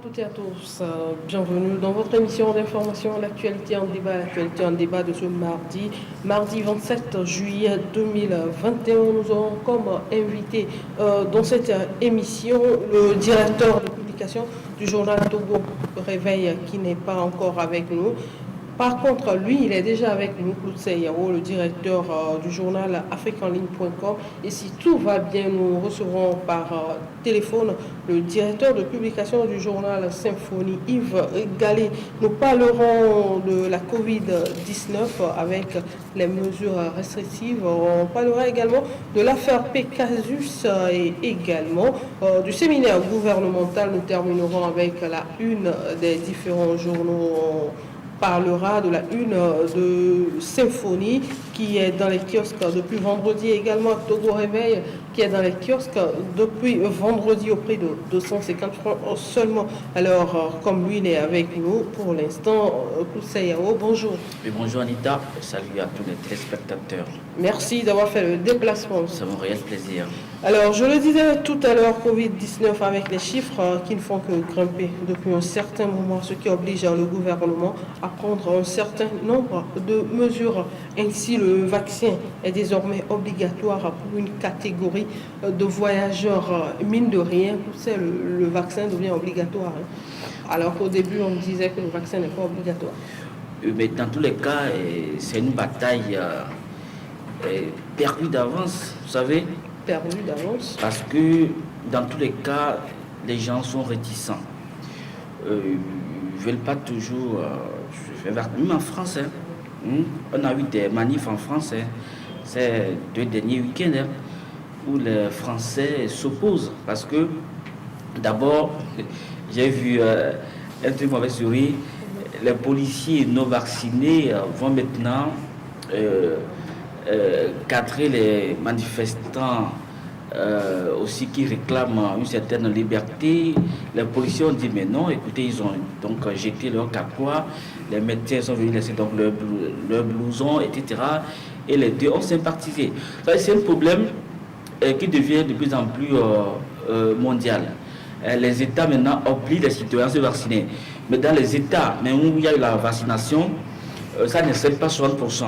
toutes et à tous, bienvenue dans votre émission d'information l'actualité en débat de ce mardi 27 juillet 2021. Nous aurons comme invité dans cette émission le directeur de publication du journal Togo Réveil qui n'est pas encore avec nous. Par contre, lui, il est déjà avec nous, Claude Seyao, le directeur du journal africanligne.com. Et si tout va bien, nous recevrons par téléphone le directeur de publication du journal Symphonie, Yves Gallet. Nous parlerons de la Covid-19 avec les mesures restrictives. On parlera également de l'affaire Pegasus et également du séminaire gouvernemental. Nous terminerons avec la une des différents journaux. Parlera de la une de Symphonie qui est dans les kiosques depuis vendredi, également Togo Réveil qui est dans les kiosques depuis vendredi au prix de 250 francs seulement. Alors, comme lui, il est avec nous pour l'instant, Kousseyao, bonjour. Et bonjour Anita, salut à tous les téléspectateurs. Merci d'avoir fait le déplacement. C'est mon réel plaisir. Alors, je le disais tout à l'heure, Covid-19 avec les chiffres qui ne font que grimper depuis un certain moment, ce qui oblige le gouvernement à prendre un certain nombre de mesures. Ainsi, le vaccin est désormais obligatoire pour une catégorie de voyageurs. Mine de rien, le vaccin devient obligatoire. Alors qu'au début, on disait que le vaccin n'est pas obligatoire. Mais dans tous les cas, c'est une bataille perdue d'avance, vous savez. Perdu d'avance. Parce que dans tous les cas, les gens sont réticents. Ils ne veulent pas toujours même en France. On a eu des manifs en France ces 2 derniers week-ends où les Français s'opposent. Parce que d'abord, j'ai vu un truc mauvais sourire. Les policiers non vaccinés vont maintenant cadrer les manifestants aussi qui réclament une certaine liberté. Les policiers ont dit mais non, écoutez, ils ont donc jeté leur capois, les médecins sont venus laisser donc leur blouson, etc. Et les deux ont sympathisé. C'est un problème qui devient de plus en plus mondial. Les États maintenant obligent les citoyens à se vacciner. Mais dans les États mais où il y a eu la vaccination, ça ne sert pas 60%.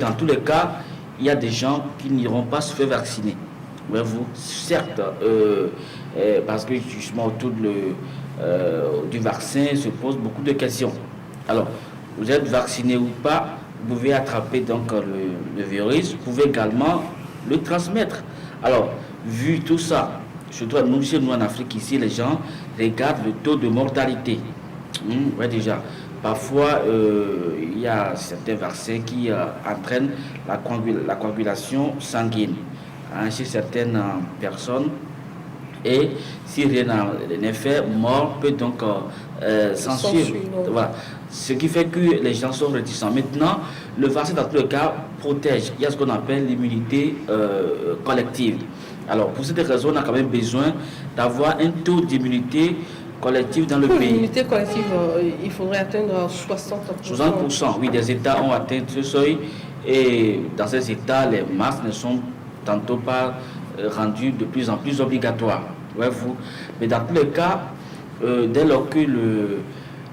Dans tous les cas, il y a des gens qui n'iront pas se faire vacciner. Voyez-vous, certes, parce que justement autour du vaccin se posent beaucoup de questions. Alors, vous êtes vacciné ou pas, vous pouvez attraper donc le virus, vous pouvez également le transmettre. Alors, vu tout ça, surtout nous, chez nous en Afrique, ici, les gens regardent le taux de mortalité. Ouais, déjà. Parfois, il y a certains vaccins qui entraînent la coagulation sanguine chez certaines personnes. Et si rien n'est fait, mort peut donc s'en suivre. Voilà. Ce qui fait que les gens sont réticents. Maintenant, le vaccin, dans tous les cas, protège. Il y a ce qu'on appelle l'immunité collective. Alors, pour cette raison, on a quand même besoin d'avoir un taux d'immunité collective dans le pays. L'immunité collective, il faudrait atteindre 60%. 60%, oui, des États ont atteint ce seuil et dans ces États, les masques ne sont tantôt pas rendus de plus en plus obligatoires. Voyez-vous. Mais dans tous les cas, dès lors que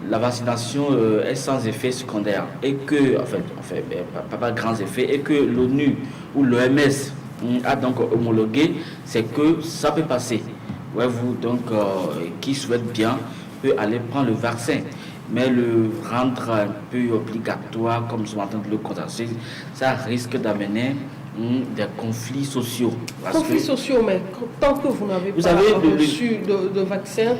la vaccination est sans effet secondaire et que, pas grands effets, et que l'ONU ou l'OMS a donc homologué, c'est que ça peut passer. Voyez-vous, donc, qui souhaite bien peut aller prendre le vaccin. Mais le rendre un peu obligatoire, comme je m'entends de le constater, ça risque d'amener des conflits sociaux. Conflits sociaux, mais tant que vous n'avez pas reçu de vaccin,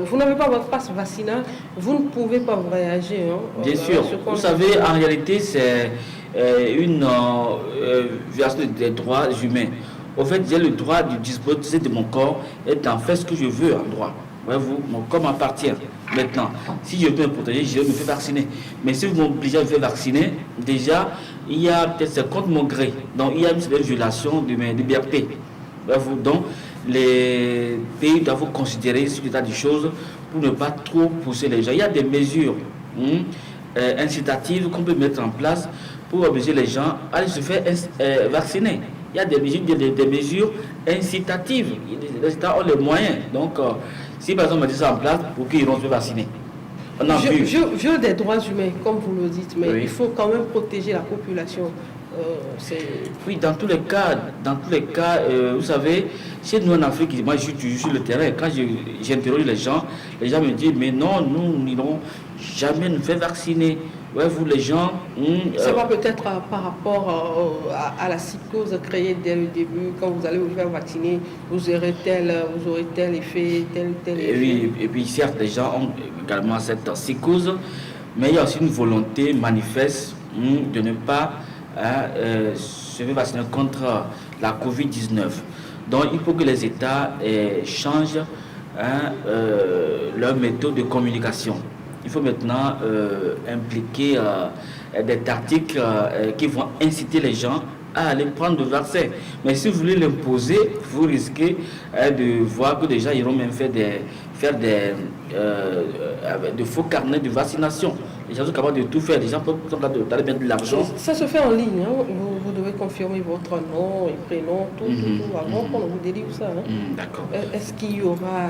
vous n'avez pas votre passe vaccinal, vous ne pouvez pas voyager. Bien sûr. Vous savez, en réalité, c'est une violation des droits humains. Au fait, j'ai le droit de disposer de mon corps et d'en faire ce que je veux en droit. Voyez-vous, mon corps m'appartient. Maintenant, si je veux me protéger, je vais me faire vacciner. Mais si vous m'obligez à me faire vacciner, déjà, il y a peut-être c'est contre mon gré. Donc, il y a une certaine violation de mes libertés. Voyez-vous, donc, les pays doivent considérer ce état de choses pour ne pas trop pousser les gens. Il y a des mesures incitatives qu'on peut mettre en place pour obliger les gens à aller se faire vacciner. Il y a des mesures incitatives. Les États ont les moyens. Donc, Si par exemple on met ça en place, pour qu'ils iront se vacciner. On a vu. Viol des droits humains, comme vous le dites, mais Oui. il faut quand même protéger la population. Oui, dans tous les cas, vous savez, chez nous en Afrique, moi je suis sur le terrain, quand j'interroge les gens me disent, mais non, nous n'irons jamais nous faire vacciner. Ouais, vous les gens... ça va peut-être par rapport à la psychose créée dès le début, quand vous allez vous faire vacciner, vous aurez tel effet, tel effet. Oui, et puis certes, les gens ont également cette psychose, mais il y a aussi une volonté manifeste de ne pas se faire vacciner contre la Covid-19. Donc il faut que les États changent leur méthode de communication. Il faut maintenant impliquer des tactiques qui vont inciter les gens à aller prendre le vaccin. Mais si vous voulez l'imposer, vous risquez de voir que les gens iront même faire de faux carnets de vaccination. Les gens sont capables de tout faire. Les gens sont capables d'aller mettre de l'argent. Ça se fait en ligne. Hein. Vous devez confirmer votre nom et prénom, tout avant qu'on vous délivre ça. Hein. D'accord. Est-ce qu'il y aura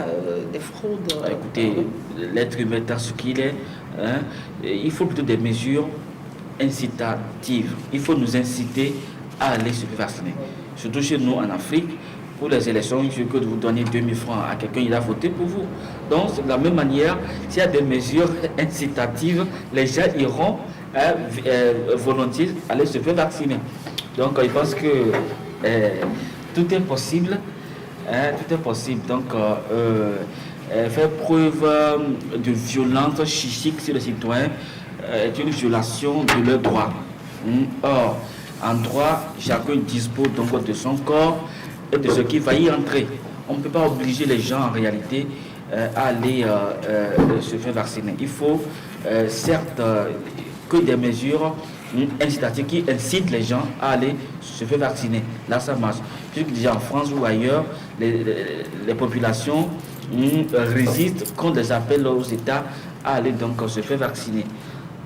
des fraudes? Écoutez, l'être humain étant ce qu'il est, il faut plutôt des mesures incitatives. Il faut nous inciter à aller se faire vacciner. Surtout chez nous en Afrique, pour les élections, il suffit que de vous donner 2000 francs à quelqu'un, il a voté pour vous. Donc, de la même manière, s'il y a des mesures incitatives, les gens iront volontiers aller se faire vacciner. Donc, je pense que tout est possible. Tout est possible. Donc, faire preuve de violence chichique sur les citoyens est une violation de leurs droits. Or, en droit, chacun dispose donc de son corps et de ce qui va y entrer. On ne peut pas obliger les gens en réalité à aller se faire vacciner. Il faut certes que des mesures incitatives qui incitent les gens à aller se faire vacciner. Là, ça marche. Puisque déjà en France ou ailleurs, les populations résistent contre les appels aux États à aller donc se faire vacciner.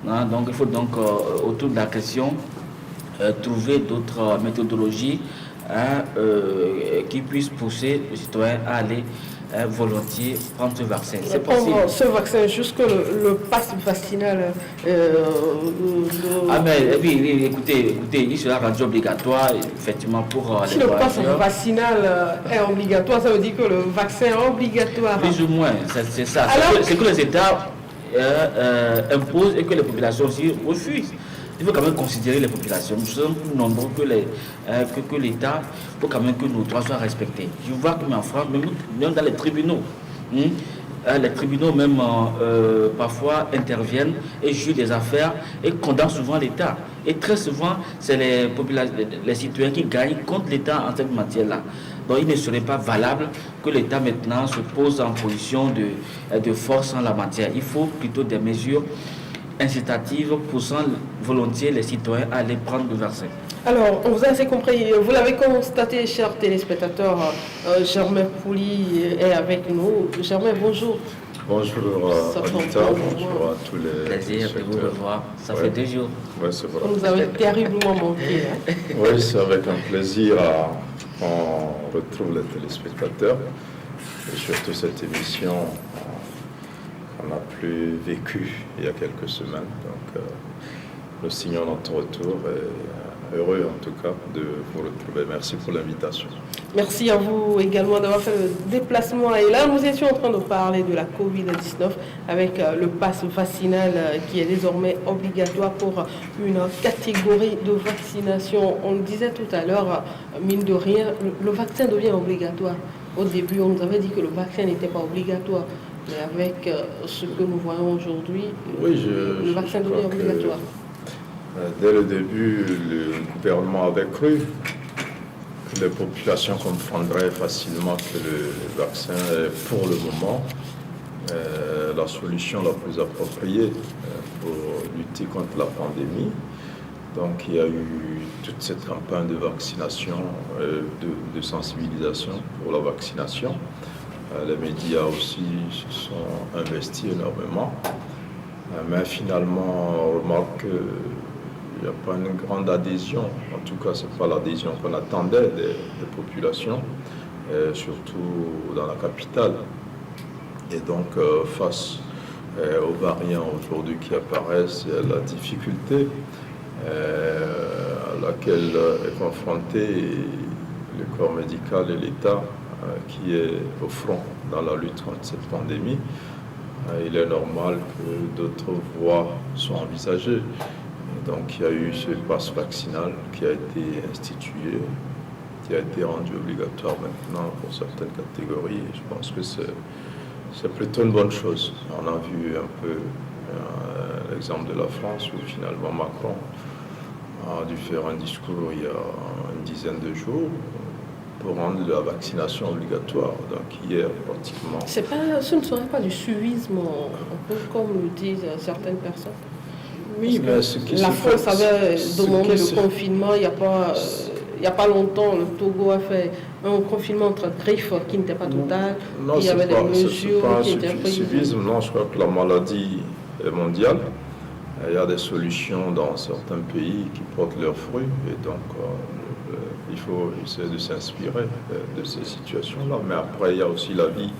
Donc il faut donc autour de la question trouver d'autres méthodologies qui puissent pousser les citoyens à aller volontiers prendre ce vaccin. C'est possible. Ce vaccin, jusque le pass vaccinal. Mais oui, écoutez, il sera rendu obligatoire, effectivement, pour si le pass vaccinal est obligatoire, ça veut dire que le vaccin est obligatoire. Plus ou moins, c'est ça. C'est que les États imposent et que les populations aussi refusent. Il faut quand même considérer les populations. Nous sommes plus nombreux que l'État. Il faut quand même que nos droits soient respectés. Je vois que en France, même dans les tribunaux, les tribunaux même parfois interviennent et jugent des affaires et condamnent souvent l'État. Et très souvent, c'est les citoyens qui gagnent contre l'État en cette matière-là. Donc il ne serait pas valable que l'État maintenant se pose en position de force en la matière. Il faut plutôt des mesures incitative poussant volontiers les citoyens à aller prendre le vaccin. Alors, on vous a assez compris. Vous l'avez constaté, chers téléspectateurs, Germain Pouli est avec nous. Germain, bonjour. Bonjour Anita, bonjour à tous les... Plaisir de vous revoir. Ça fait 2 jours. Ouais, c'est vrai. Vous nous avez terriblement manqué. Hein. Oui, c'est avec un plaisir qu'on retrouve les téléspectateurs. Et surtout cette émission qu'on a plus vécue il y a quelques semaines. Donc, nous signons notre retour et heureux en tout cas de vous retrouver. Merci pour l'invitation. Merci à vous également d'avoir fait le déplacement. Et là, nous étions en train de parler de la Covid-19 avec le pass vaccinal qui est désormais obligatoire pour une catégorie de vaccination. On le disait tout à l'heure, mine de rien, le vaccin devient obligatoire. Au début, on nous avait dit que le vaccin n'était pas obligatoire. Mais avec ce que nous voyons aujourd'hui, le vaccin devient obligatoire. Dès le début, le gouvernement avait cru que les populations comprendraient facilement que le vaccin est pour le moment la solution la plus appropriée pour lutter contre la pandémie. Donc il y a eu toute cette campagne de vaccination, de sensibilisation pour la vaccination. Les médias aussi se sont investis énormément. Mais finalement, on remarque qu'il n'y a pas une grande adhésion. En tout cas, ce n'est pas l'adhésion qu'on attendait des populations, surtout dans la capitale. Et donc, face aux variants aujourd'hui qui apparaissent, et à la difficulté à laquelle est confronté le corps médical et l'État qui est au front dans la lutte contre cette pandémie, il est normal que d'autres voies soient envisagées. Et donc il y a eu ce pass vaccinal qui a été institué, qui a été rendu obligatoire maintenant pour certaines catégories. Et je pense que c'est plutôt une bonne chose. On a vu un peu l'exemple de la France où finalement Macron a dû faire un discours il y a une dizaine de jours pour rendre la vaccination obligatoire. Donc hier, pratiquement... Ce ne serait pas du suivisme, un peu comme le disent certaines personnes. Oui, mais ce qui la France avait demandé le confinement, il n'y a pas longtemps, le Togo a fait un confinement entre griffes qui n'était pas total. Non, il y avait des mesures qui étaient prises. Suivisme, non, je crois que la maladie est mondiale. Il y a des solutions dans certains pays qui portent leurs fruits et donc il faut essayer de s'inspirer de ces situations-là. Mais après, il y a aussi l'avis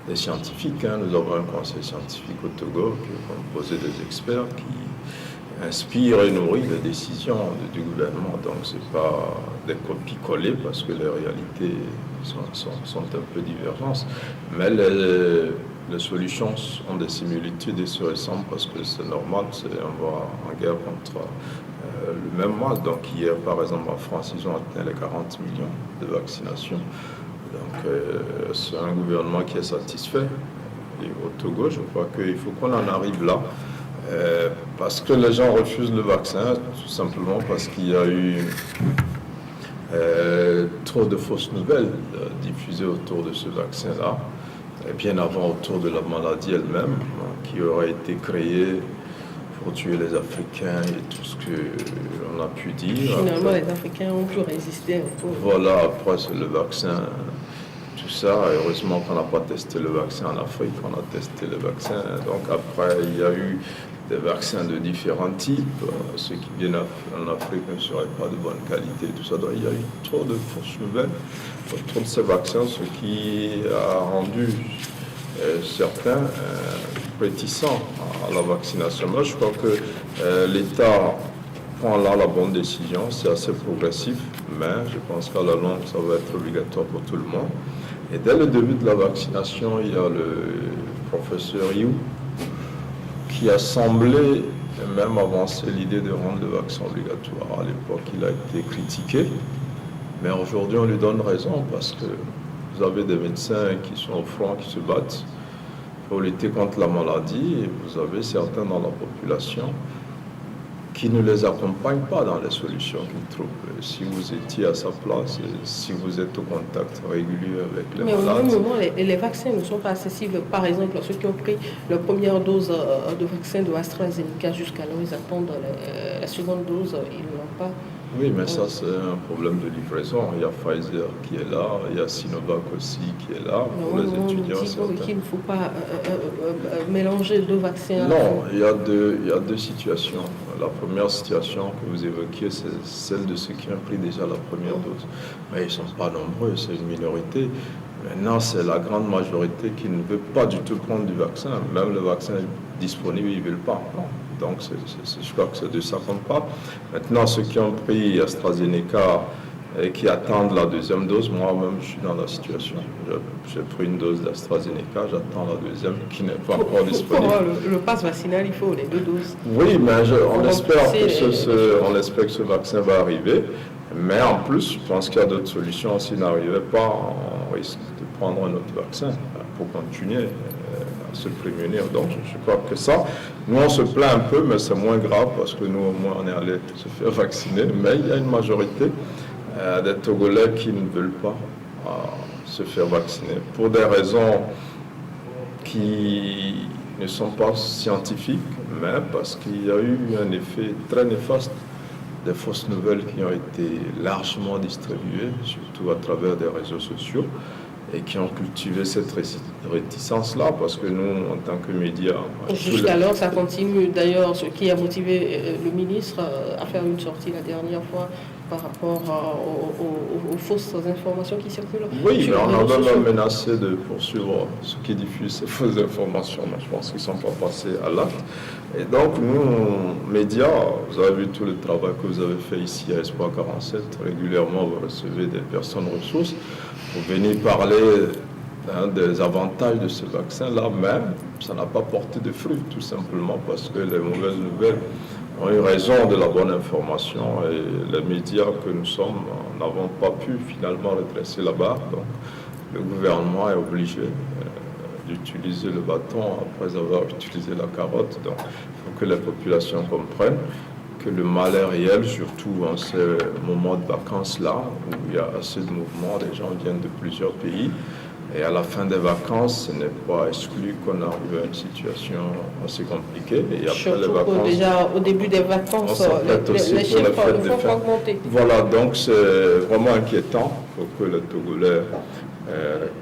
des scientifiques. Nous avons un conseil scientifique au Togo qui est composé des experts qui inspire et nourrit les décisions du gouvernement. Donc ce n'est pas des copies-collées parce que les réalités sont un peu divergentes. Mais les solutions ont des similitudes et se ressemblent parce que c'est normal, on va en guerre contre le même mal. Donc hier, par exemple, en France, ils ont atteint les 40 millions de vaccinations. Donc c'est un gouvernement qui est satisfait. Et au Togo, je crois qu'il faut qu'on en arrive là. Parce que les gens refusent le vaccin, tout simplement parce qu'il y a eu trop de fausses nouvelles diffusées autour de ce vaccin-là, et bien avant autour de la maladie elle-même, qui aurait été créée pour tuer les Africains et tout ce qu'on a pu dire. Finalement, les Africains ont pu résister un peu. Voilà, après c'est le vaccin, tout ça. Heureusement qu'on n'a pas testé le vaccin en Afrique, on a testé le vaccin. Donc après, il y a eu des vaccins de différents types. Ceux qui viennent en Afrique ne seraient pas de bonne qualité, tout ça. Donc il y a eu trop de fausses nouvelles autour de ces vaccins, ce qui a rendu certains réticents à la vaccination. Moi, je crois que l'État prend là la bonne décision. C'est assez progressif, mais je pense qu'à la longue, ça va être obligatoire pour tout le monde. Et dès le début de la vaccination, il y a le professeur Yu qui a semblé même avancer l'idée de rendre le vaccin obligatoire. À l'époque, il a été critiqué, mais aujourd'hui, on lui donne raison parce que vous avez des médecins qui sont au front, qui se battent pour lutter contre la maladie, et vous avez certains dans la population qui ne les accompagnent pas dans les solutions qu'ils trouvent. Si vous étiez à sa place, si vous êtes au contact régulier avec les malades... Mais au même moment, les vaccins ne sont pas accessibles. Par exemple, ceux qui ont pris leur première dose de vaccin de AstraZeneca jusqu'alors, ils attendent la seconde dose, ils ne l'ont pas. Oui, mais ça, c'est un problème de livraison. Il y a Pfizer qui est là, il y a Sinovac aussi qui est là pour les étudiants. Il ne faut pas mélanger deux vaccins. Non, il y a deux situations. La première situation que vous évoquiez, c'est celle de ceux qui ont pris déjà la première dose. Mais ils ne sont pas nombreux, c'est une minorité. Maintenant, c'est la grande majorité qui ne veut pas du tout prendre du vaccin. Même le vaccin disponible, ils ne veulent pas. Non. Donc, je crois que c'est de ça qu'on parle. Maintenant, ceux qui ont pris AstraZeneca et qui attendent la deuxième dose, moi-même, je suis dans la situation. J'ai pris une dose d'AstraZeneca, j'attends la deuxième qui n'est pas encore disponible. Pour le pass vaccinal, il faut les deux doses. Oui, mais on espère que ce vaccin va arriver. Mais en plus, je pense qu'il y a d'autres solutions. S'il n'arrivait pas, on risque de prendre un autre vaccin pour continuer à se prémunir. Donc, je crois que ça, nous, on se plaint un peu, mais c'est moins grave parce que nous, au moins, on est allé se faire vacciner. Mais il y a une majorité des Togolais qui ne veulent pas se faire vacciner pour des raisons qui ne sont pas scientifiques, mais parce qu'il y a eu un effet très néfaste des fausses nouvelles qui ont été largement distribuées, surtout à travers des réseaux sociaux, et qui ont cultivé cette réticence-là, parce que nous, en tant que médias... Jusqu'alors, ça continue. D'ailleurs, ce qui a motivé le ministre à faire une sortie la dernière fois, par rapport aux fausses informations qui circulent. Oui, mais on a même menacé de poursuivre ceux qui diffusent ces fausses informations, mais je pense qu'ils ne sont pas passés à l'acte. Et donc, nous, médias, vous avez vu tout le travail que vous avez fait ici à Espoir 47. Régulièrement, vous recevez des personnes ressources pour venir parler des avantages de ce vaccin-là, mais ça n'a pas porté de fruits, tout simplement parce que les mauvaises nouvelles ont eu raison de la bonne information et les médias que nous sommes n'avons pas pu finalement redresser la barre. Donc, le gouvernement est obligé d'utiliser le bâton après avoir utilisé la carotte. Donc, il faut que les populations comprennent que le mal est réel, surtout en ces moments de vacances-là, où il y a assez de mouvements, les gens viennent de plusieurs pays. Et à la fin des vacances, ce n'est pas exclu qu'on arrive à une situation assez compliquée. Et après surtout les vacances, déjà au début des vacances, les chiffres ne font qu'augmenter. Voilà, donc c'est vraiment inquiétant. Il faut que les Togolais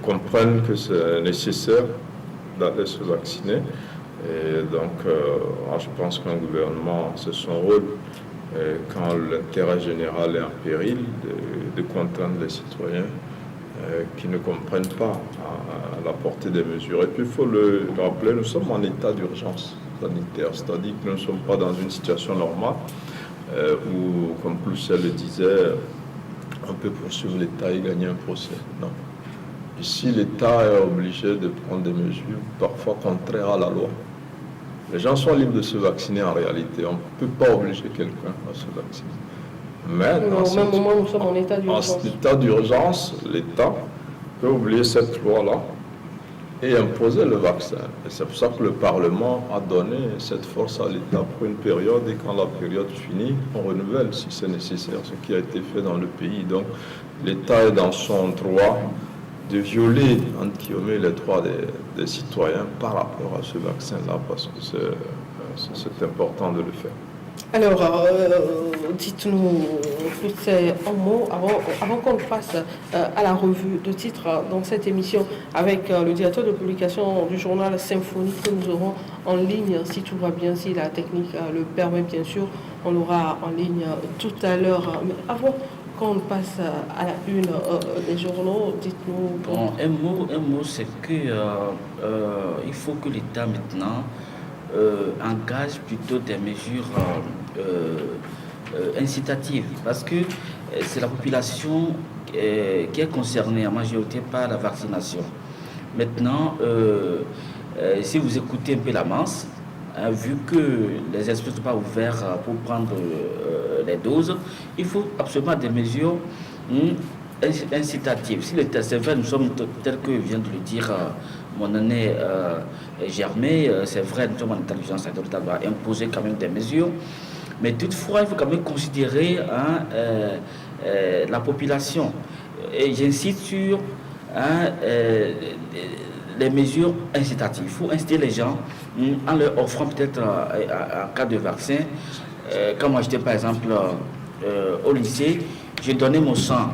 comprennent que c'est nécessaire d'aller se vacciner. Et donc, je pense qu'un gouvernement, c'est son rôle, quand l'intérêt général est en péril, de contraindre les citoyens qui ne comprennent pas à la portée des mesures. Et puis, il faut le rappeler, nous sommes en état d'urgence sanitaire, c'est-à-dire que nous ne sommes pas dans une situation normale où, comme Ploussel le disait, on peut poursuivre l'État et gagner un procès. Non. Ici, l'État est obligé de prendre des mesures parfois contraires à la loi. Les gens sont libres de se vacciner en réalité. On ne peut pas obliger quelqu'un à se vacciner. Mais au même moment, nous sommes en état d'urgence. En état d'urgence, l'État peut oublier cette loi-là et imposer le vaccin. Et c'est pour ça que le Parlement a donné cette force à l'État pour une période, et quand la période finit, on renouvelle si c'est nécessaire, ce qui a été fait dans le pays. Donc l'État est dans son droit de violer, entre guillemets, les droits des citoyens par rapport à ce vaccin-là, parce que c'est important de le faire. Alors, dites-nous un mot avant qu'on passe à la revue de titres dans cette émission avec le directeur de publication du journal Symphonie que nous aurons en ligne, si tout va bien, si la technique le permet bien sûr, on l'aura en ligne tout à l'heure. Mais avant qu'on passe à la une des journaux, dites-nous... Bon, un mot c'est que il faut que l'État maintenant engage plutôt des mesures incitatives, parce que c'est la population qui est concernée en majorité par la vaccination. Maintenant, si vous écoutez un peu la masse, vu que les espèces ne sont pas ouvertes pour prendre les doses, il faut absolument des mesures incitatives. Si les tests, c'est vrai, nous sommes tels que vient de le dire mon année Germain, c'est vrai, nous sommes en intelligence, l'État doit imposer quand même des mesures, mais toutefois, il faut quand même considérer la population. Et j'insiste sur les mesures incitatives. Il faut inciter les gens en leur offrant peut-être en cas de vaccin. Quand moi j'étais par exemple au lycée, j'ai donné mon sang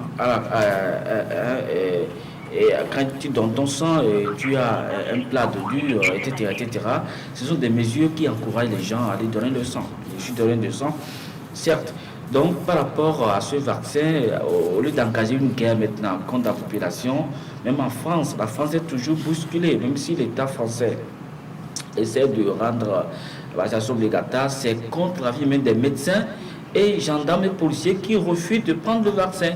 et quand tu donnes ton sang, tu as un plat de dur, etc., etc. Ce sont des mesures qui encouragent les gens à aller donner le sang. Je suis donné le sang, certes. Donc, par rapport à ce vaccin, au lieu d'engager une guerre maintenant contre la population, même en France, la France est toujours bousculée, même si l'État français essaie de rendre la vaccination obligatoire, c'est contre l'avis même des médecins et gendarmes et policiers qui refusent de prendre le vaccin.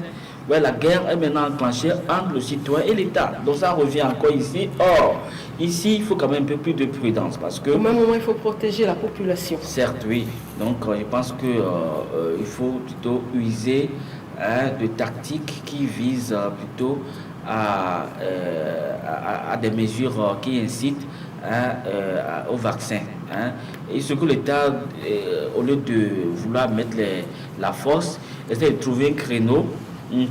Ouais, la guerre est maintenant enclenchée entre le citoyen et l'État. Donc ça revient encore ici. Or, ici, il faut quand même un peu plus de prudence parce que... Au même moment, il faut protéger la population. Certes, oui. Donc, je pense qu'il faut plutôt user de tactiques qui visent plutôt à des mesures qui incitent au vaccin. Et ce que l'État, au lieu de vouloir mettre la force, essaie de trouver un créneau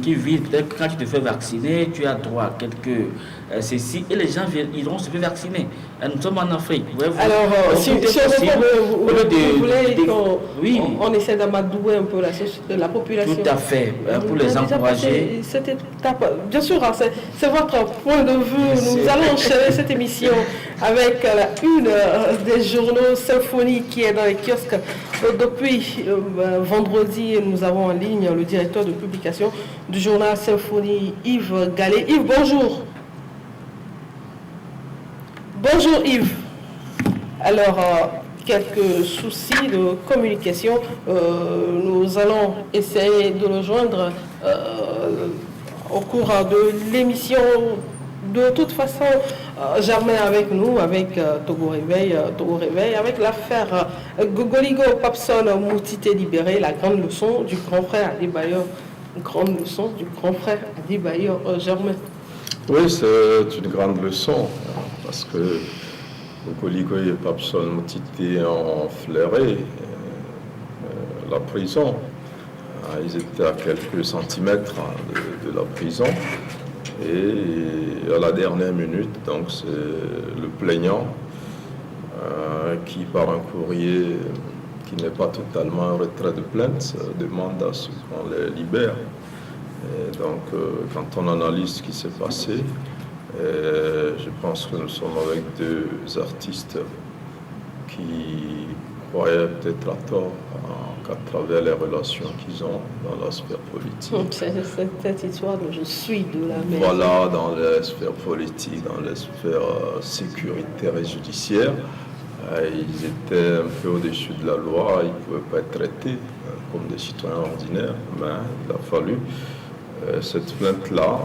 qui vise, peut-être quand tu te fais vacciner, tu as droit à quelques ceci, et les gens iront se faire vacciner. Nous sommes en Afrique. Alors, si on vous voulez qu'on essaie d'amadouer un peu la population. Tout à fait, pour les encourager. Cette étape, bien sûr, c'est votre point de vue. Nous allons enchaîner cette émission avec une des journaux Symphonie qui est dans les kiosques. Depuis vendredi, nous avons en ligne le directeur de publication du journal Symphonie, Yves Gallet. Yves, bonjour. Bonjour Yves. Alors, quelques soucis de communication. Nous allons essayer de le joindre au cours de l'émission. De toute façon, Germain avec nous, avec Togo Réveil, avec l'affaire Gogoligo Papson Moutité libéré, la grande leçon du grand frère Adebayor. Grande leçon du grand frère Adebayor, Germain. Oui, c'est une grande leçon, parce que Gogoligo et Papson Moutité ont flairé la prison. Ils étaient à quelques centimètres de la prison. Et à la dernière minute, donc c'est le plaignant qui, par un courrier qui n'est pas totalement un retrait de plainte, demande à ce qu'on les libère. Et donc, quand on analyse ce qui s'est passé, je pense que nous sommes avec deux artistes qui croyaient peut-être à tort qu'à travers les relations qu'ils ont dans la sphère politique. C'est cette histoire de je suis de la mer. Voilà, dans les sphères politiques, dans les sphères sécuritaires et judiciaires, ils étaient un peu au-dessus de la loi, ils ne pouvaient pas être traités comme des citoyens ordinaires, mais il a fallu cette plainte-là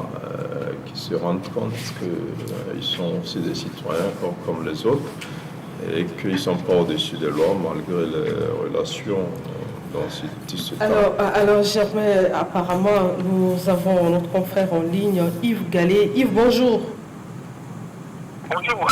qu'ils se rendent compte qu'ils sont aussi des citoyens comme les autres et qu'ils ne sont pas au-dessus des lois malgré les relations dans ce temps. Alors Germain, apparemment, nous avons notre confrère en ligne, Yves Gallet. Yves, bonjour. Bonjour,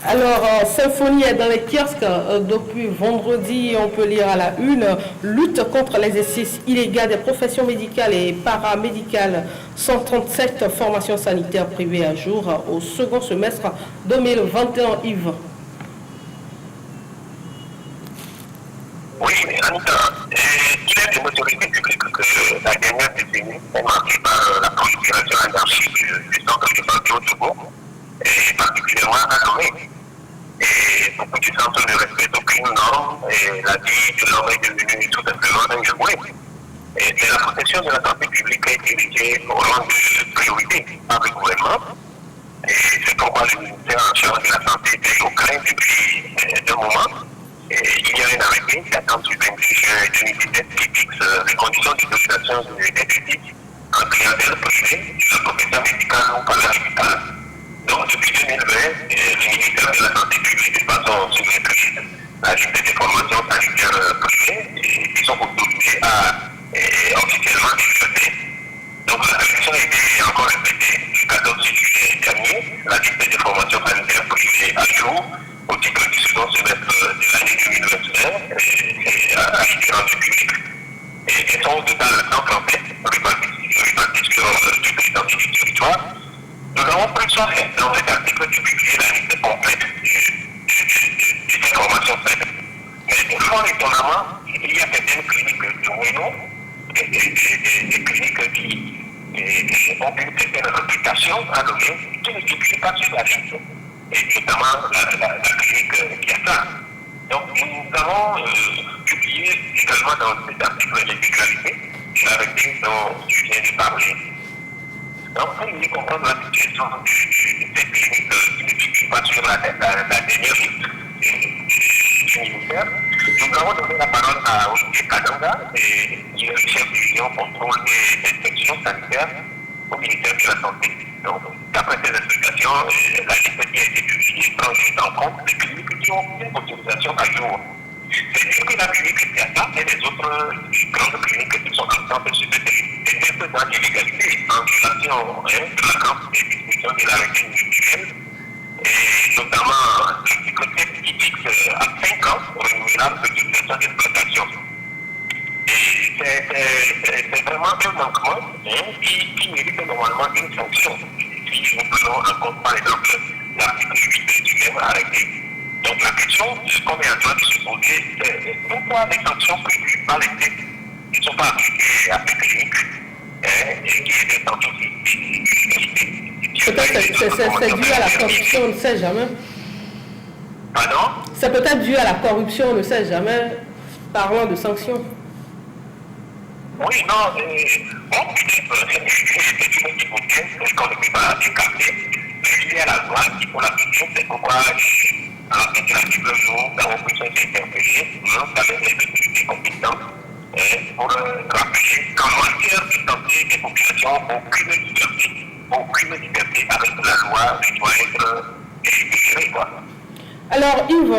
Alors, Symphonie est dans les kiosques depuis vendredi. On peut lire à la une lutte contre l'exercice illégal des professions médicales et paramédicales. 137 formations sanitaires privées à jour au second semestre 2021. Yves. Oui, Anita, il est de l'autorité publique que la dernière décennie est marquée par la prolifération anarchique du centre de santé au Togo, et particulièrement à Lomé. Et beaucoup de centres ne respectent aucune norme et la vie de l'homme est devenue tout simplement un jouet. Et la protection de la santé publique est dirigée au rang de priorité par le gouvernement. Et c'est pourquoi le ministère en charge de la santé est au craint depuis un moment. Et il y a un arrêté qui attend du 28 juin 2017 qui fixe les conditions d'utilisation de l'éthique en clientèle privée de la profession médicale ou paramédicale. Donc, depuis 2020, le ministère de la Santé publique, de façon sous-maîtrise, a ajouté des formations sanitaires privées qui sont autorisées à officiellement développer. Donc, la réflexion a été encore répétée le 14 juillet dernier. La liste des formations sanitaires privées à jour au titre du second semestre de l'année 2021 a été rendue publique. Et elles sont au total 137 réparties sur toute l'étendue du territoire. Nous avons pris soin dans cet article de publier la liste complète de ces formations faites. Mais fort étonnamment, il y a certaines cliniques de Weno, des cliniques qui ont une certaine réputation à Lomé, qui ne figurent pas sur la liste, et notamment la clinique Kiasa. Donc nous avons publié également dans cet article l'intégralité de l'arrêté dont je viens de parler. Donc, pour mieux comprendre la situation de cette clinique qui ne figure pas sur la dernière liste du ministère, nous avons donné la parole à Olivier Kadanga, qui est le chef de l'Union contrôle et inspection sanitaire au ministère de la Santé. Donc, d'après ces explications, la liste qui a été publiée prend juste en compte les cliniques qui ont une autorisation à jour. C'est-à-dire que la clinique Piata et les autres grandes cliniques qui sont ensemble sur cette liste étaient dans l'illégalité en violation flagrante des dispositions de l'arrêté individuel et notamment l'article 7 qui fixe à 5 ans renouvelable l'autorisation d'exploitation. Et c'est vraiment un manquement qui mérite normalement une sanction. si nous prenons en compte par exemple l'article 8 du même arrêté. Donc la question qu'on est en train de se poser, c'est pourquoi les sanctions prévues par les textes ne sont pas appliquées à ces cliniques et qui est des sanctions Peut-être c'est dû à la corruption, on ne sait jamais. Pardon? C'est peut-être dû à la corruption, on ne sait jamais, parlant de sanctions. Oui, non, bon, peut-être c'est une hypothèse qu'on ne peut pas écarter, mais il y a la loi qui faut l'appliquer, c'est pourquoi à l'article nous avons pu s'interpeller, avec les autorités compétentes, pour rappeler qu'en matière de santé des populations, aucune liberté avec la loi ne doit être gérée, quoi. Alors Yves,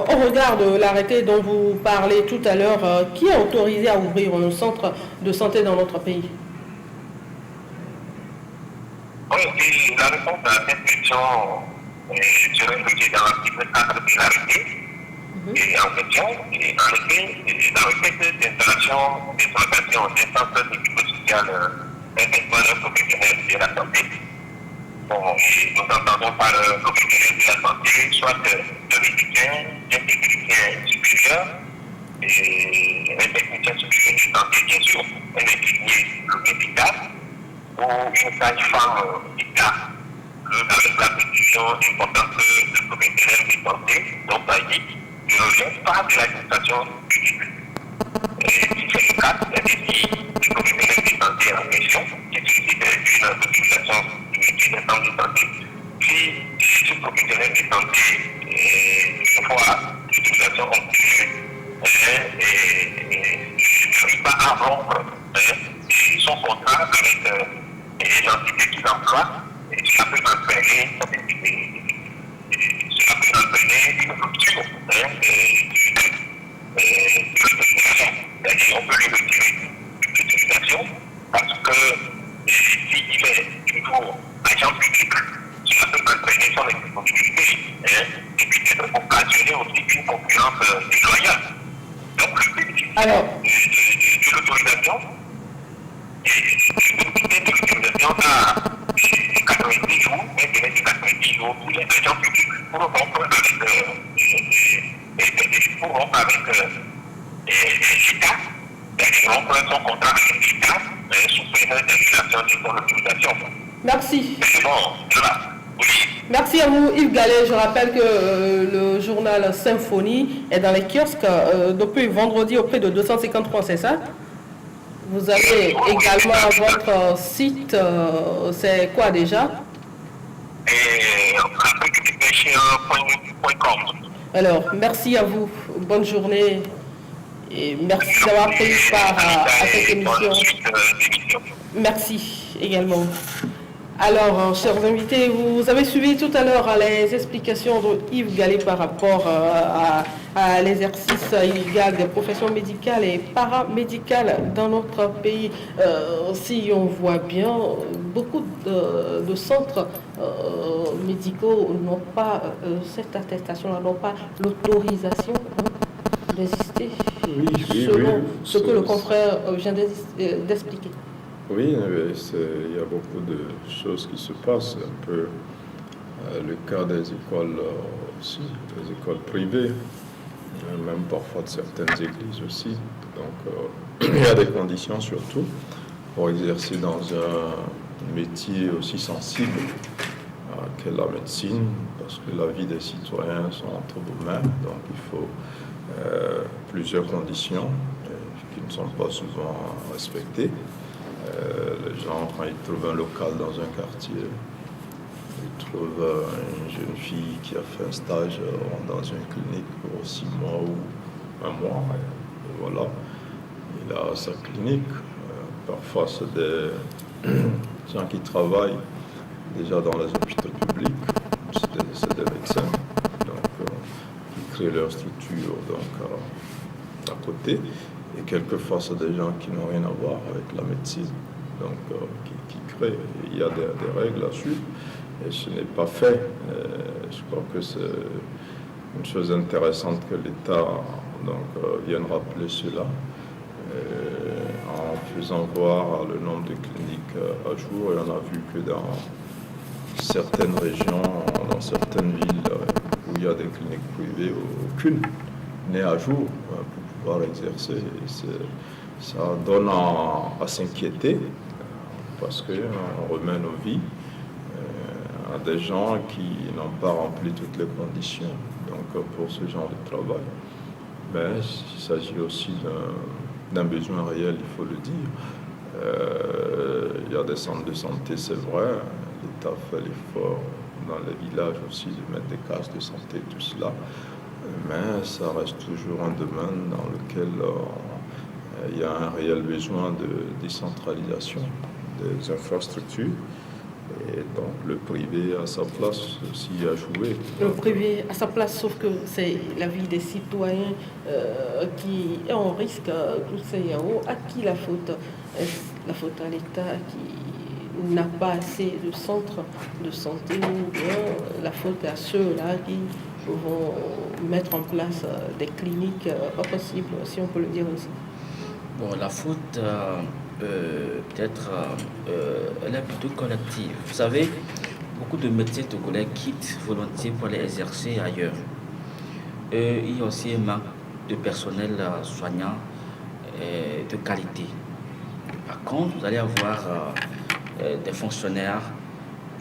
au regard de l'arrêté dont vous parlez tout à l'heure, qui est autorisé à ouvrir un centre de santé dans notre pays? Oui, et la réponse à cette question serait logée dans l'article 4 de l'arrêté. Et en question, en effet, dans le fait d'installation d'exploitation des centres médico-sociales des professionnels de la santé, bon, nous entendons par professionnel de la santé, soit un médecin, un technicien supérieur, et un technicien supérieur de santé, bien sûr, un infirmier médical, ou une sage-femme d'État, avec la position importante de professionnel de santé, donc ça dit, ne relève pas de l'administration publique. Et si c'est le cas, c'est-à-dire du professionnel de santé en question, qui suscite une autorisation du métier de santé. Si ce professionnel de santé, une fois l'utilisation obtenue, n'arrive pas à rompre son contrat avec l'entité qui l'emploie, cela peut entraîner une rupture de l'autorisation. C'est-à-dire on peut lui retirer l'autorisation parce que s'il est toujours agent public, cela peut entraîner son disponibilité et peut-être occasionner aussi une concurrence déloyale. Donc le but de l'autorisation, de l'autorisation à 90 jours, un délai de 90 jours pour les agents publics pour rompre avec l'État, rompre son contrat avec l'État sous peine d'annulation de son autorisation. Merci. Bon, voilà. Oui. Merci à vous Yves Gallet. Je rappelle que le journal Symphonie est dans les kiosques depuis vendredi au prix de 250 francs, c'est ça? Vous avez également votre site, c'est quoi déjà? Alors, merci à vous, bonne journée et merci d'avoir pris part à cette émission. Merci également. Alors, chers invités, vous avez suivi tout à l'heure les explications de Yves Gallet par rapport à l'exercice illégal des professions médicales et paramédicales dans notre pays. Si on voit bien, beaucoup de centres médicaux n'ont pas cette attestation, n'ont pas l'autorisation d'exister, selon ce que le confrère vient d'expliquer. Oui, il y a beaucoup de choses qui se passent, un peu le cas des écoles aussi, des écoles privées, même parfois de certaines églises aussi. Donc il y a des conditions surtout pour exercer dans un métier aussi sensible qu'est la médecine, parce que la vie des citoyens sont entre vos mains, donc il faut plusieurs conditions qui ne sont pas souvent respectées. Les gens, quand ils trouvent un local dans un quartier, ils trouvent une jeune fille qui a fait un stage dans une clinique pour 6 mois ou 1 mois, et voilà, il a sa clinique. Parfois, c'est des gens qui travaillent déjà dans les hôpitaux publics, c'est des médecins, donc, qui créent leur structure donc, à côté. Et quelquefois, c'est des gens qui n'ont rien à voir avec la médecine, donc qui créent. Il y a des règles à suivre, et ce n'est pas fait. Je crois que c'est une chose intéressante que l'État vienne rappeler cela, en faisant voir le nombre de cliniques à jour. Et on a vu que certaines régions, dans certaines villes où il y a des cliniques privées, aucune n'est à jour pour pouvoir exercer. Ça donne à s'inquiéter parce qu'on remet nos vies à des gens qui n'ont pas rempli toutes les conditions pour ce genre de travail. Mais il s'agit aussi d'un besoin réel, il faut le dire. Il y a des centres de santé, c'est vrai. L'État fait l'effort dans les villages aussi de mettre des cases de santé, tout cela. Mais ça reste toujours un domaine dans lequel il y a un réel besoin de décentralisation des infrastructures. Et donc le privé a sa place aussi à jouer. Le privé a sa place, sauf que c'est la vie des citoyens qui est en risque. Tout CAO, à qui la faute? Est-ce la faute à l'État qui n'a pas assez de centres de santé ou bien la faute à ceux-là qui vont mettre en place des cliniques pas possibles, si on peut le dire ainsi? Bon, la faute, peut-être, elle est plutôt collective. Vous savez, beaucoup de médecins togolais quittent volontiers pour aller exercer ailleurs. Il y a aussi un manque de personnel soignant de qualité. Par contre, vous allez avoir des fonctionnaires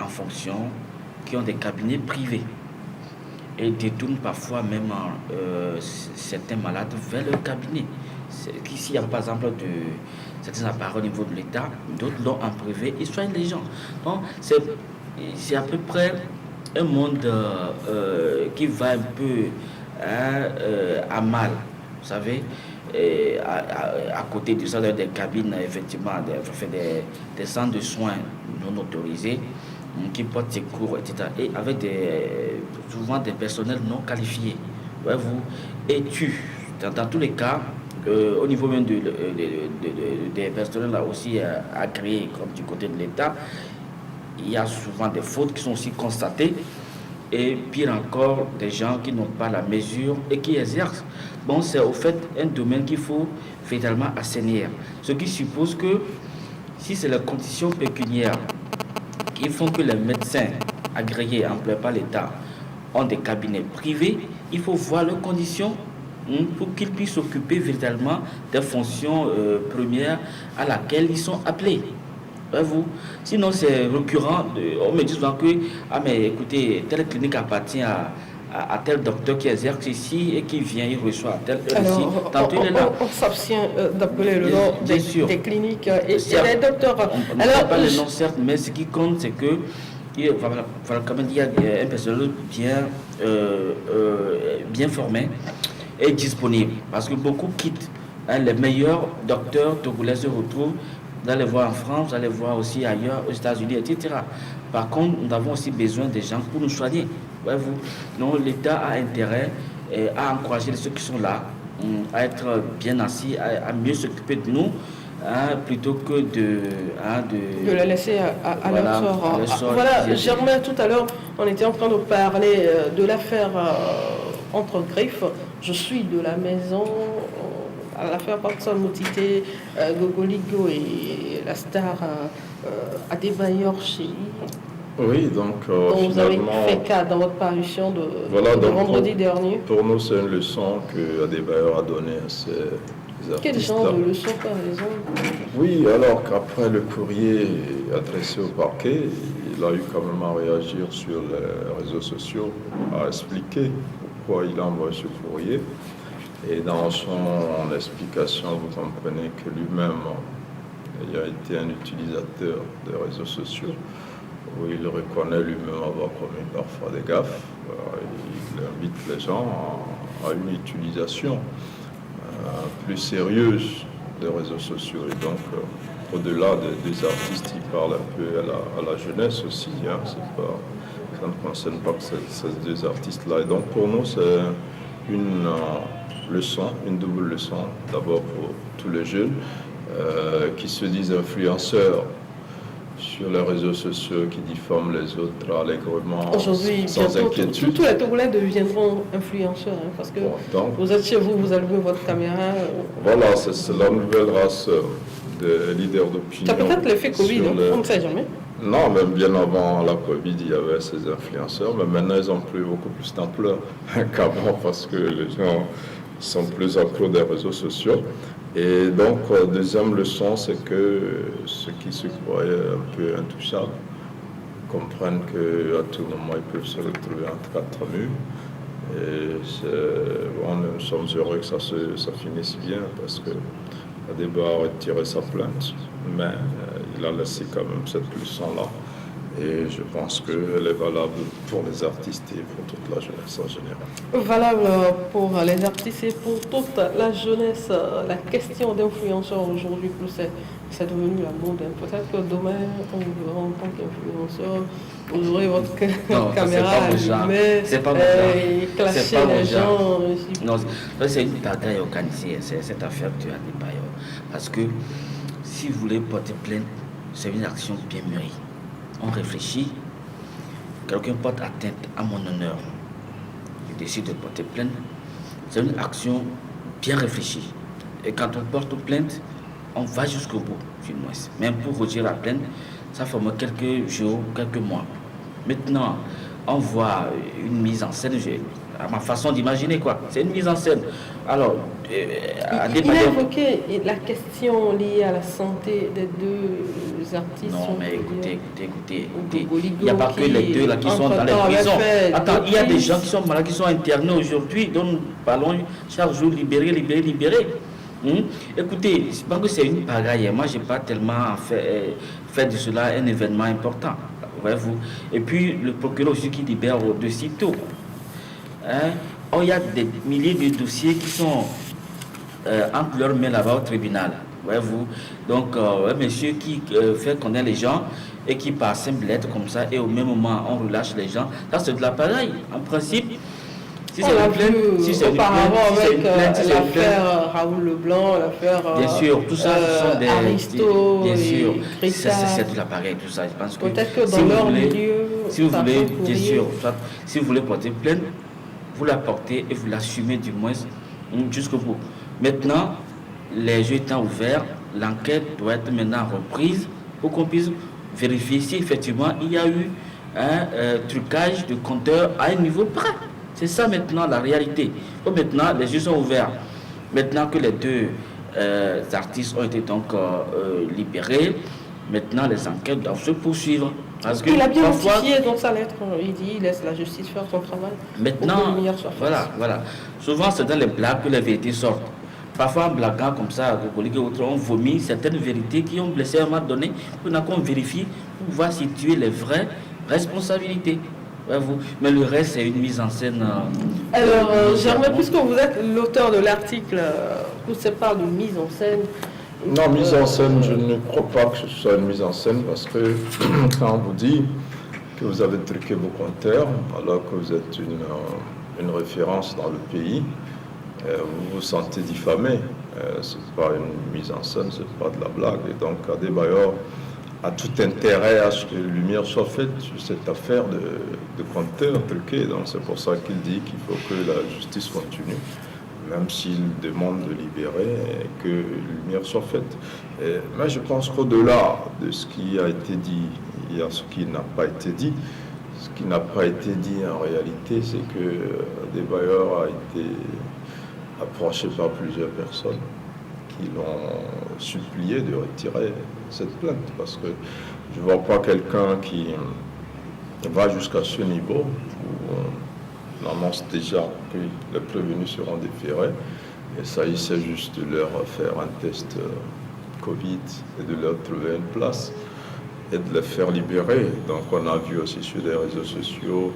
en fonction qui ont des cabinets privés et détournent parfois même certains malades vers leur cabinet. S'il y a par exemple certains appareils au niveau de l'État, d'autres l'ont en privé, ils soignent les gens. Donc c'est à peu près un monde qui va un peu à mal, vous savez. Et à côté de ça, des cabines, effectivement, des centres de soins non autorisés qui portent ces cours, etc. Et avec souvent des personnels non qualifiés. Voyez-vous, et dans tous les cas, au niveau même des personnels là aussi agréés, comme du côté de l'État, il y a souvent des fautes qui sont aussi constatées. Et pire encore, des gens qui n'ont pas la mesure et qui exercent. Bon, c'est au fait un domaine qu'il faut véritablement assainir. Ce qui suppose que si c'est les conditions pécuniaires qui font que les médecins agréés, employés par l'État, ont des cabinets privés, il faut voir leurs conditions pour qu'ils puissent s'occuper véritablement des fonctions premières à laquelle ils sont appelés. Vous. Sinon, c'est récurrent. On me dit souvent que, mais écoutez, telle clinique appartient à tel docteur qui exerce ici et qui vient, il reçoit à tel heure ici. Tantôt, il est là. On s'abstient d'appeler le nom des cliniques et des docteurs. On ne sait pas le nom, certes, mais ce qui compte, c'est que il y a un personnel bien formé et disponible. Parce que beaucoup quittent. Les meilleurs docteurs togolais se retrouvent. Vous allez voir en France, vous allez voir aussi ailleurs, aux États-Unis, etc. Par contre, nous avons aussi besoin des gens pour nous soigner. Voyez-vous. Donc, l'État a intérêt à encourager ceux qui sont là, à être bien assis, à mieux s'occuper de nous, plutôt que de les laisser à leur sort. Voilà, Germain, tout à l'heure, on était en train de parler de l'affaire entre griffes. Je suis de la maison. À l'affaire Patson Motité, Gogoligo et la star Adebayor Chéri. Oui, donc vous avez fait cas dans votre parution de vendredi dernier. Pour nous, c'est une leçon que Adebayor a donnée à ces artistes. Quel genre de leçon, par exemple? Oui, alors qu'après le courrier adressé au parquet, il a eu quand même à réagir sur les réseaux sociaux, à expliquer pourquoi il a envoyé ce courrier. Et dans son explication, vous comprenez que lui-même il a été un utilisateur des réseaux sociaux, où il reconnaît lui-même avoir commis parfois des gaffes. Il invite les gens à une utilisation plus sérieuse des réseaux sociaux. Et donc, au-delà des artistes, il parle un peu à la jeunesse aussi. Ça ne concerne pas que ces deux artistes-là. Et donc, pour nous, c'est une leçon, une double leçon, d'abord pour tous les jeunes qui se disent influenceurs sur les réseaux sociaux, qui diffament les autres allègrement, sans inquiétude. Tous les Togolais deviendront influenceurs, parce que vous êtes chez vous, vous allumez votre caméra. Voilà, c'est la nouvelle race des leaders d'opinion. Ça peut être l'effet Covid, on ne sait jamais. Non, même bien avant la Covid, il y avait ces influenceurs, mais maintenant ils ont pris beaucoup plus d'ampleur qu'avant parce que les gens sont plus accros des réseaux sociaux. Et donc, deuxième leçon, c'est que ceux qui se croyaient un peu intouchables comprennent qu'à tout moment, ils peuvent se retrouver entre quatre murs. Et bon, nous sommes heureux que ça finisse bien parce que Adeba a retiré sa plainte, mais il a laissé quand même cette leçon-là. Et je pense qu'elle est valable pour les artistes et pour toute la jeunesse en général. Valable pour les artistes et pour toute la jeunesse. La question d'influenceur aujourd'hui, c'est devenu la mode. Peut-être que demain, on verra en tant qu'influenceur, vous aurez votre caméra allumée et clasher les gens. Non, c'est une bataille organisée, cette affaire de Adebayor. Parce que si vous voulez porter plainte, c'est une action bien mûrie. On réfléchit, quelqu'un porte atteinte à mon honneur, je décide de porter plainte, c'est une action bien réfléchie. Et quand on porte plainte, on va jusqu'au bout, du moins. Même pour retirer la plainte, ça forme quelques jours, quelques mois. Maintenant, on voit une mise en scène, à ma façon d'imaginer quoi, c'est une mise en scène. Alors, il a évoqué la question liée à la santé des deux artistes. Non, mais écoutez, il n'y a pas que les deux là qui sont dans les prisons. Attends, il y a des gens qui sont malades, qui sont internés aujourd'hui, dont nous parlons chaque jour, libérés. Écoutez, c'est pas que c'est une pagaille. Moi, je n'ai pas tellement fait de cela un événement important. Voyez-vous. Et puis, le procureur aussi qui libère de sitôt. Il y a des milliers de dossiers qui sont entre leurs mains là-bas au tribunal. Voyez-vous. Donc, un monsieur qui fait connaître les gens et qui par simple lettre comme ça, et au même moment, on relâche les gens. Ça, c'est de la pareille. En principe, si c'est une plainte, si c'est une plainte, l'affaire Raoul Leblanc, l'affaire bien sûr, tout ça, ce sont des Aristo, bien sûr, c'est de l'appareil, tout ça. Je pense que peut-être que dans leur milieu, si vous voulez, bien sûr, si vous voulez porter plainte, vous la portez et vous l'assumez du moins jusqu'au bout. Maintenant, les jeux étant ouverts, l'enquête doit être maintenant reprise pour qu'on puisse vérifier si effectivement il y a eu un trucage de compteur à un niveau près. C'est ça maintenant la réalité. Donc maintenant, les yeux sont ouverts. Maintenant que les deux artistes ont été donc libérés, maintenant les enquêtes doivent se poursuivre. Parce que il a bien notifié dans sa lettre, il dit il laisse la justice faire son travail. Maintenant, voilà. Souvent c'est dans les blagues que les vérités sortent. Parfois en blaguant comme ça, on vomit certaines vérités qui ont blessé à un moment donné. On a qu'on vérifie pour pouvoir situer les vraies responsabilités. Mais le reste, c'est une mise en scène. Alors, Germain, puisque vous êtes l'auteur de l'article, où se parle de mise en scène. Non, mise en scène, je ne crois pas que ce soit une mise en scène parce que quand on vous dit que vous avez truqué vos compteurs, alors que vous êtes une référence dans le pays, vous vous sentez diffamé. Ce n'est pas une mise en scène, ce n'est pas de la blague. Et donc, Adebayor a tout intérêt à ce que lumière soit faite sur cette affaire de compteurs truqués. Donc c'est pour ça qu'il dit qu'il faut que la justice continue, même s'il demande de libérer et que lumière soit faite. Mais je pense qu'au-delà de ce qui a été dit, il y a ce qui n'a pas été dit. Ce qui n'a pas été dit en réalité, c'est que Adebayor a été approché par plusieurs personnes qui l'ont supplié de retirer cette plainte, parce que je ne vois pas quelqu'un qui va jusqu'à ce niveau où on annonce déjà que les prévenus seront déférés, et ça, il s'agit juste de leur faire un test Covid et de leur trouver une place et de les faire libérer. Donc on a vu aussi sur les réseaux sociaux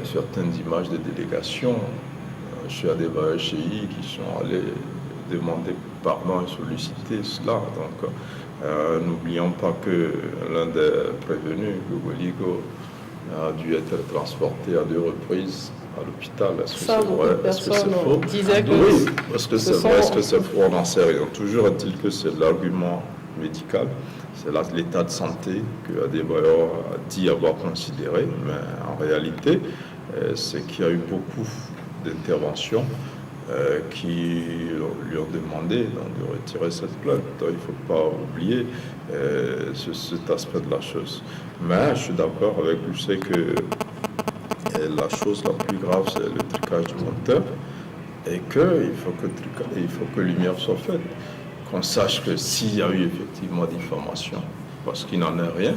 certaines images de délégations chez Adebayor Cheyi qui sont allés demander pardon et solliciter cela. Donc n'oublions pas que l'un des prévenus, Gogoligo, a dû être transporté à 2 reprises à l'hôpital. Est-ce que c'est vrai? Est-ce que c'est faux? Oui, est-ce que c'est vrai? Est-ce que c'est faux? On n'en sait rien. Toujours est-il que c'est l'argument médical, c'est l'état de santé que Adebayor a dit avoir considéré, mais en réalité, c'est qu'il y a eu beaucoup d'interventions qui lui ont demandé donc, de retirer cette plainte. Donc, il ne faut pas oublier cet aspect de la chose. Mais je suis d'accord avec lui, c'est que la chose la plus grave, c'est le trucage du monteur et qu'il faut que lumière soit faite. Qu'on sache que s'il y a eu effectivement diffamation, parce qu'il n'en est rien,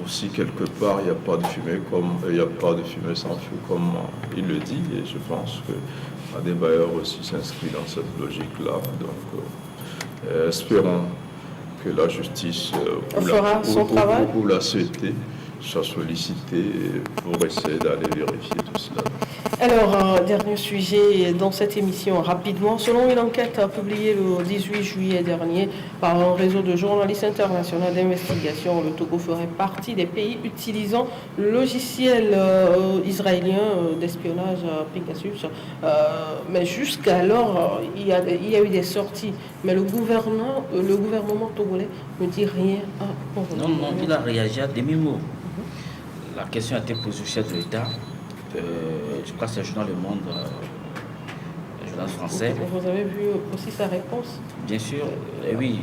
aussi quelque part, il n'y a pas de fumée sans feu, comme il le dit, et je pense que Adebayor aussi s'inscrit dans cette logique-là. Donc, espérons que la justice fera son travail ou la société soit sollicitée pour essayer d'aller vérifier tout cela. Alors, dernier sujet dans cette émission, rapidement. Selon une enquête publiée le 18 juillet dernier par un réseau de journalistes internationaux d'investigation, le Togo ferait partie des pays utilisant le logiciel israélien d'espionnage Pegasus. Mais jusqu'alors, il y a eu des sorties. Mais le gouvernement togolais ne dit rien pour le moment. Non, il a réagi à demi-mot. La question a été posée au chef de l'État. Je crois que c'est le journal Le Monde, le journal français. Vous avez vu aussi sa réponse? Bien sûr, oui,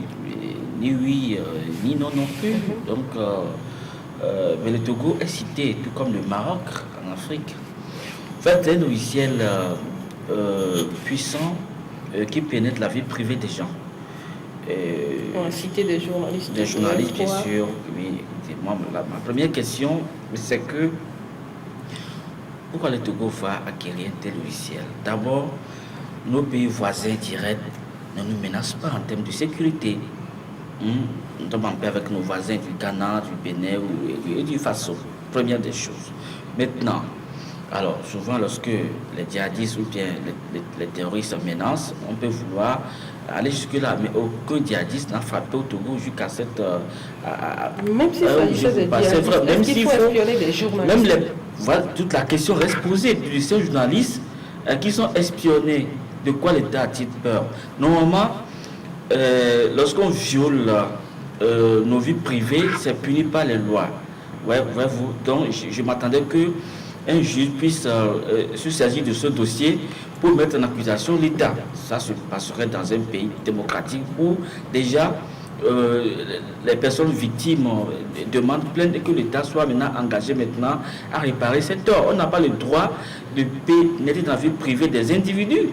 ni oui, ni non non plus. Donc, mais le Togo est cité, tout comme le Maroc en Afrique. En fait, c'est un logiciel puissant qui pénètre la vie privée des gens. On a cité des journalistes. Des journalistes, bien sûr. Oui. Ma première question, c'est que pourquoi le Togo va acquérir un tel logiciel? D'abord, nos pays voisins directs ne nous menacent pas en termes de sécurité. Nous sommes en paix avec nos voisins du Ghana, du Bénin et du Faso. Première des choses. Maintenant, alors souvent lorsque les djihadistes ou bien les terroristes menacent, on peut vouloir aller jusque-là, mais aucun djihadiste n'a frappé au Togo jusqu'à cette... même s'il s'agissait des djihadistes, est-ce qu'il faut espionner des journalistes? Voilà, toute la question reste posée. De ces journalistes qui sont espionnés, de quoi l'État a-t-il peur? Normalement, lorsqu'on viole nos vies privées, c'est puni par les lois. Donc, je m'attendais qu'un juge puisse se saisir de ce dossier pour mettre en accusation l'État. Ça se passerait dans un pays démocratique où déjà les personnes victimes demandent plainte et que l'État soit maintenant engagé maintenant à réparer ces torts. On n'a pas le droit de pénétrer dans la vie privée des individus.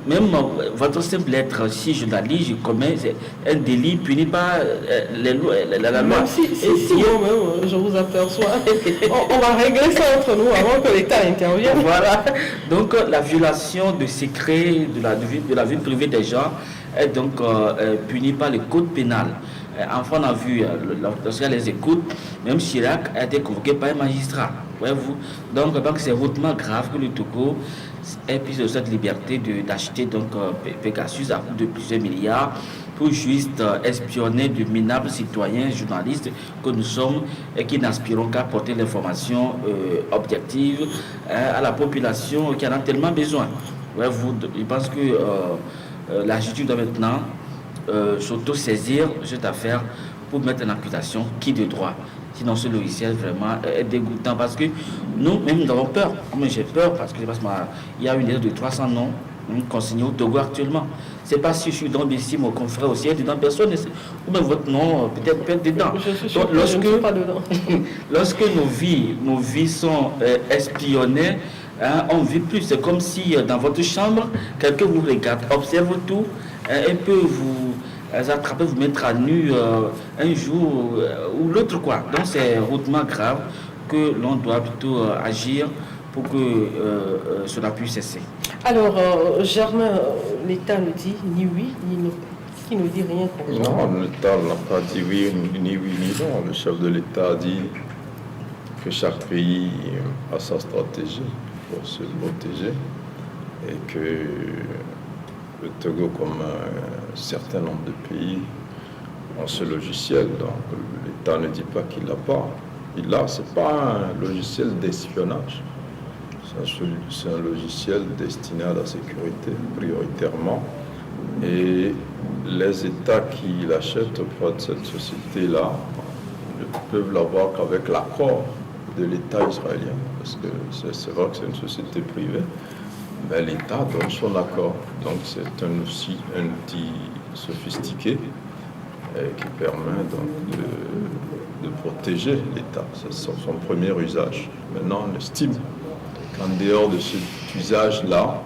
Même votre simple lettre, si je la lis, je commets un délit puni par la loi. Même si je vous aperçois, on va régler ça entre nous avant que l'État intervienne. Voilà. Donc la violation de secret de la vie privée des gens est donc punie par le code pénal. Enfin, on a vu, lorsqu'il les écoute, même Chirac a été convoqué par un magistrat. Donc c'est hautement grave que le Togo ait pris cette liberté d'acheter Pegasus à coût de plusieurs milliards pour juste espionner de minables citoyens, journalistes que nous sommes et qui n'aspirons qu'à porter l'information objective à la population qui en a tellement besoin. Je pense que la justice doit maintenant s'auto-saisir de cette affaire pour mettre en accusation qui de droit. Sinon, ce logiciel vraiment est dégoûtant parce que nous-mêmes, nous avons peur. Moi, j'ai peur parce que il y a une liste de 300 noms consignés au Togo actuellement. C'est pas si je suis dans ici, mon confrère aussi est dedans, personne, ou même votre nom peut-être dedans. Je suis sûr que je ne suis pas dedans. Lorsque nos vies sont espionnées, on ne vit plus. C'est comme si dans votre chambre, quelqu'un vous regarde, observe tout, et peut vous attraper, vous mettre à nu un jour ou l'autre, quoi. Donc c'est hautement grave que l'on doit plutôt agir pour que cela puisse cesser. Alors, Germain, l'État ne dit ni oui ni non. Qui ne dit rien pour ça? Non, l'État n'a pas dit oui ni non. Le chef de l'État a dit que chaque pays a sa stratégie pour se protéger et que le Togo, comme un certain nombre de pays, ont ce logiciel. Donc l'État ne dit pas qu'il l'a pas. Il l'a, ce n'est pas un logiciel d'espionnage. C'est un logiciel destiné à la sécurité prioritairement. Et les États qui l'achètent auprès de cette société-là ne peuvent l'avoir qu'avec l'accord de l'État israélien. Parce que c'est vrai que c'est une société privée. mais l'État donne son accord. Donc c'est un outil sophistiqué qui permet donc de protéger l'État. C'est son premier usage. Maintenant, on estime qu'en dehors de cet usage-là,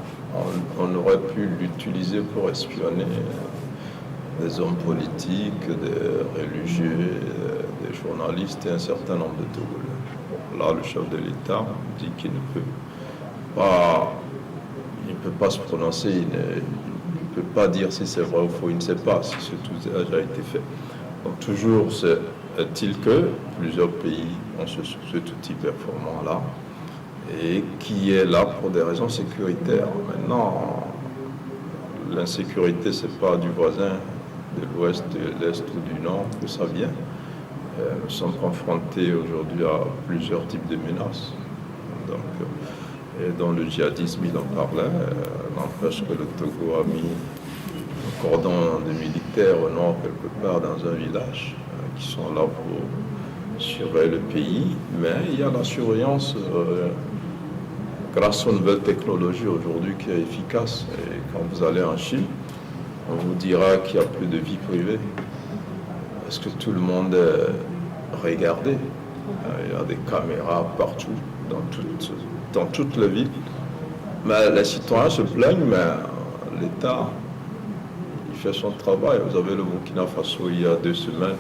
on aurait pu l'utiliser pour espionner des hommes politiques, des religieux, des journalistes et un certain nombre de Togolais. Bon, là, le chef de l'État dit qu'il ne peut pas se prononcer, il ne peut pas dire si c'est vrai ou faux, il ne sait pas si cet usage a été fait. Donc toujours est-il que plusieurs pays ont cet outil performant-là et qui est là pour des raisons sécuritaires. Maintenant, l'insécurité, ce n'est pas du voisin de l'ouest, de l'est ou du nord que ça vient. Nous sommes confrontés aujourd'hui à plusieurs types de menaces. Donc, et dans le djihadisme, il en parlait, n'empêche que le Togo a mis un cordon de militaires au nord, quelque part dans un village, qui sont là pour surveiller le pays. Mais il y a la surveillance grâce aux nouvelles technologies aujourd'hui qui est efficace. Et quand vous allez en Chine, on vous dira qu'il n'y a plus de vie privée. Parce que tout le monde est regardé. Il y a des caméras partout, dans toute la ville. Mais les citoyens se plaignent, mais l'État, il fait son travail. Vous avez le Burkina Faso, il y a 2 semaines,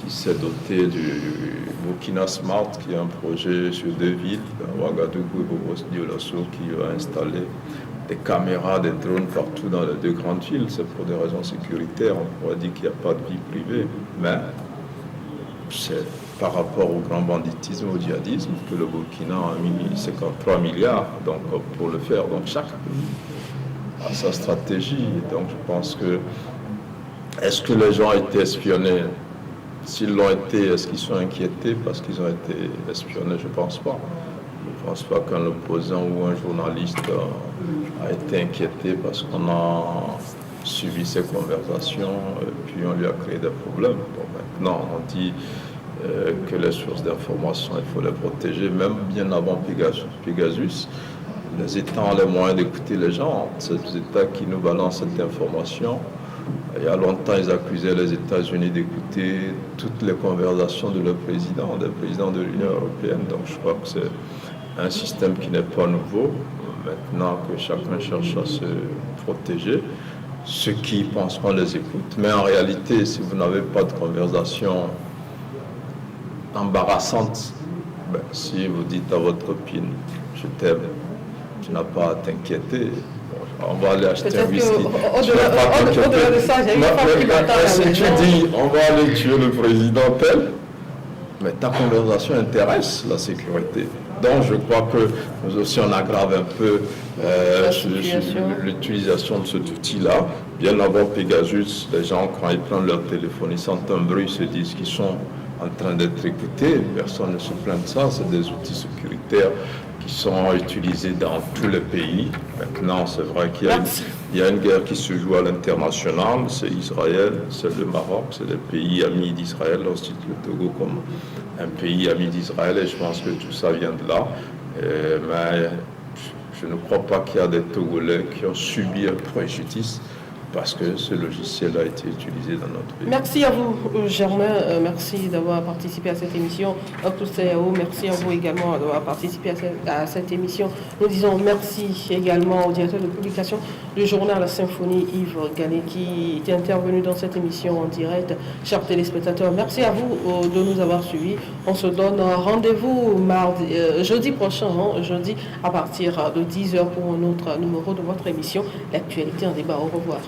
qui s'est doté du Burkina Smart, qui est un projet sur 2 villes, Ouagadougou et Bobos-Dioulasso, qui va installer des caméras, des drones partout dans les 2 grandes villes. C'est pour des raisons sécuritaires. On pourrait dire qu'il n'y a pas de vie privée. Mais c'est par rapport au grand banditisme, au djihadisme, que le Burkina a mis 53 milliards donc, pour le faire. Donc chaque pays a sa stratégie. Donc je pense que, est-ce que les gens ont été espionnés? S'ils l'ont été, est-ce qu'ils sont inquiétés parce qu'ils ont été espionnés? Je ne pense pas. Je ne pense pas qu'un opposant ou un journaliste a été inquiété parce qu'on a suivi ses conversations et puis on lui a créé des problèmes. Bon, maintenant, on dit que les sources d'information, il faut les protéger, même bien avant Pegasus. Les États ont les moyens d'écouter les gens. C'est les États qui nous balancent cette information. Il y a longtemps, ils accusaient les États-Unis d'écouter toutes les conversations de leurs présidents, des présidents de l'Union européenne. Donc je crois que c'est un système qui n'est pas nouveau. Maintenant que chacun cherche à se protéger, ceux qui pensent qu'on les écoute. Mais en réalité, si vous n'avez pas de conversation embarrassante, si vous dites à votre copine « je t'aime », tu n'as pas à t'inquiéter. On va aller acheter un whisky. Au-delà de ça, j'ai une femme qui m'attend à la maison. Si tu dis on va aller tuer le président tel, mais ta conversation intéresse la sécurité. Donc je crois que nous aussi on aggrave un peu l'utilisation de cet outil-là. Bien avant Pegasus, les gens quand ils prennent leur téléphone, ils sentent un bruit, ils se disent qu'ils sont en train d'être écoutés. Personne ne se plaint de ça. C'est des outils sécuritaires qui sont utilisés dans tous les pays. Maintenant, c'est vrai qu'il y a une guerre qui se joue à l'international. C'est Israël, c'est le Maroc, c'est les pays amis d'Israël. On cite le Togo comme un pays ami d'Israël et je pense que tout ça vient de là. Mais je ne crois pas qu'il y a des Togolais qui ont subi un préjudice parce que ce logiciel a été utilisé dans notre pays. Merci à vous, Germain. Merci d'avoir participé à cette émission. Merci à vous également d'avoir participé à cette émission. Nous disons merci également au directeur de publication du journal La Symphonie, Yves Gallet, qui est intervenu dans cette émission en direct. Chers téléspectateurs, merci à vous de nous avoir suivis. On se donne rendez-vous jeudi prochain, jeudi à partir de 10h pour un autre numéro de votre émission, L'actualité en débat. Au revoir.